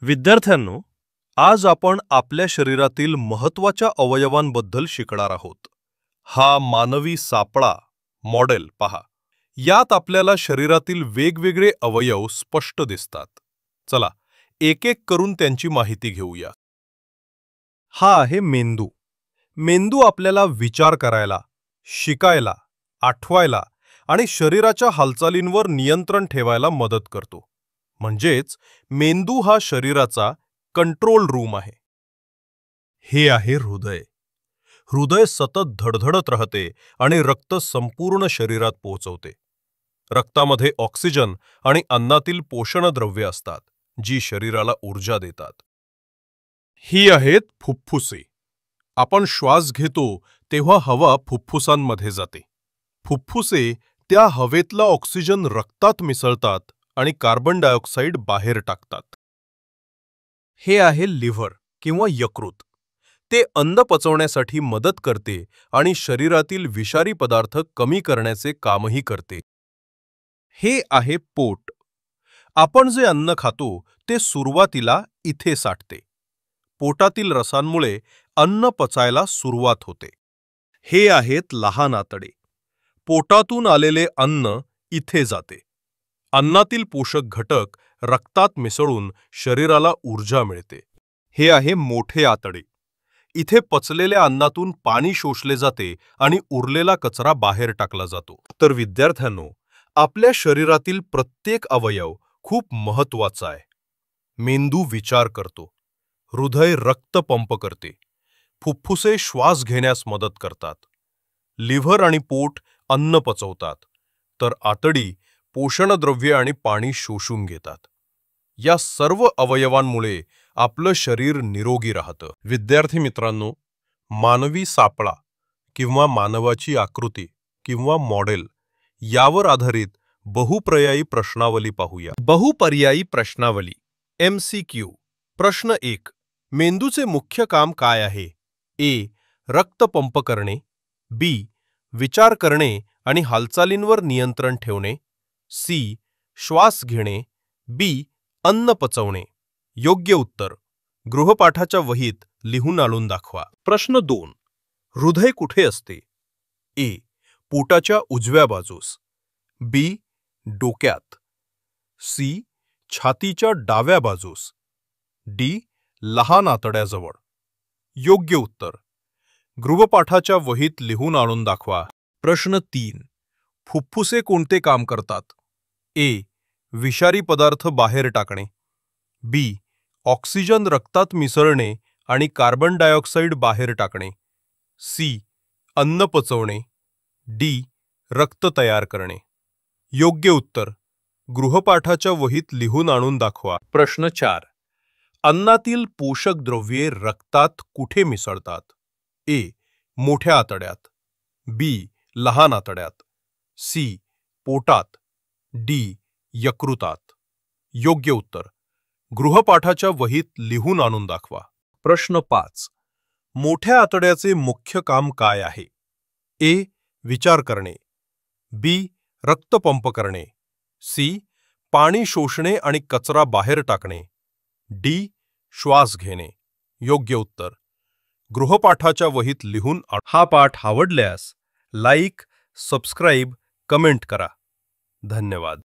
विद्यार्थ्यांनो, आज आपण आपल्या शरीरातील महत्त्वाच्या अवयवांबद्दल शिकणार आहोत। हा मानवी सापळा मॉडेल पहा। यात आपल्याला शरीरातील वेगवेगळे अवयव स्पष्ट दिसतात। चला एक एक करून त्यांची माहिती घेऊया। हा आहे मेंदू। मेंदू आपल्याला विचार करायला, शिकायला, आठवायला आणि शरीराच्या हालचालींवर नियंत्रण ठेवायला मदत करतो। म्हणजेच मेंदू हा शरीराचा कंट्रोल रूम आहे। हे आहे हृदय। हृदय सतत धडधडत राहते आणि रक्त संपूर्ण शरीरात पोहोचवते। रक्तामध्ये ऑक्सिजन आणि अन्नातील पोषण द्रव्ये असतात, जी शरीराला ऊर्जा देतात। ही आहेत फुफ्फुसे। आपण श्वास घेतो तेव्हा हवा फुफ्फुसांमध्ये जाते। फुफ्फुसे त्या हवेतला ऑक्सिजन रक्तात मिसळतात आणि कार्बन डायऑक्साइड बाहेर टाकतात। हे आहे लिव्हर किंवा यकृत। ते अन्न पचवण्यासाठी मदत करते आणि शरीरातील विषारी पदार्थ कमी करण्याचे कामही करते। हे आहे पोट। आपण जे अन्न खातो ते सुरुवातीला इथे साठते। पोटातील रसांमुळे अन्न पचायला सुरुवात होते। हे आहेत लहान आतडे। पोटातून आलेले अन्न इथे जाते। अन्नातील पोषक घटक रक्तात मिसळून शरीराला ऊर्जा मिळते। हे आहे मोठे आतडे। इथे पचलेल्या अन्नातून पाणी शोषले जाते आणि उरलेला कचरा बाहेर टाकला जातो। तर विद्यार्थ्यांनो, आपल्या शरीरातील प्रत्येक अवयव खूप महत्त्वाचा आहे। मेंदू विचार करतो, हृदय रक्त पंप करते, फुफ्फुसे श्वास घेण्यास मदत करतात, लिव्हर आणि पोट अन्न पचवतात, तर आतडी पोषणद्रव्ये आणि पाणी शोषून घेतात। या सर्व अवयवांमुळे आपलं शरीर निरोगी राहतं। विद्यार्थी मित्रांनो, मानवी सापळा किंवा मानवाची आकृती किंवा मॉडेल यावर आधारित बहुपर्यायी प्रश्नावली पाहूया। बहुपर्यायी प्रश्नावली MCQ। प्रश्न 1, मेंदूचे मुख्य काम काय आहे? A. रक्त पंप करणे, B. विचार करणे आणि हालचालींवर नियंत्रण ठेवणे, C. श्वास घेणे, B. अन्न पचवणे। योग्य उत्तर गृहपाठाच्या वहीत लिहून आणून दाखवा। प्रश्न 2, हृदय कुठे असते? A. पोटाच्या उजव्या बाजूस, B. डोक्यात, C. छातीच्या डाव्या बाजूस, D. लहान आतड्याजवळ। योग्य उत्तर गृहपाठाच्या वहीत लिहून आणून दाखवा। प्रश्न 3, फुफ्फुसे कोणते काम करतात? A. विषारी पदार्थ बाहेर टाकणे, B. ऑक्सिजन रक्तात मिसळणे आणि कार्बन डायऑक्साइड बाहेर टाकणे, C. अन्न पचवणे, D. रक्त तयार करणे। योग्य उत्तर गृहपाठाच्या वहीत लिहून आणून दाखवा। प्रश्न 4, अन्नातील पोषक द्रव्ये रक्तात कुठे मिसळतात? A. मोठ्या आतड्यात, B. लहान आतड्यात, C. पोटात, D. यकृतात। योग्य उत्तर गृहपाठाच्या वहीत लिहून आणून दाखवा। प्रश्न 5, मोठ्या आतड्याचे मुख्य काम काय आहे? A. विचार करणे, B. रक्त पंप करणे, C. पाणी शोषणे आणि कचरा बाहेर टाकणे, D. श्वास घेणे। योग्य उत्तर गृहपाठाच्या वहीत लिहून आण। हा पाठ आवडल्यास लाईक, सबस्क्राईब, कमेंट करा। धन्यवाद।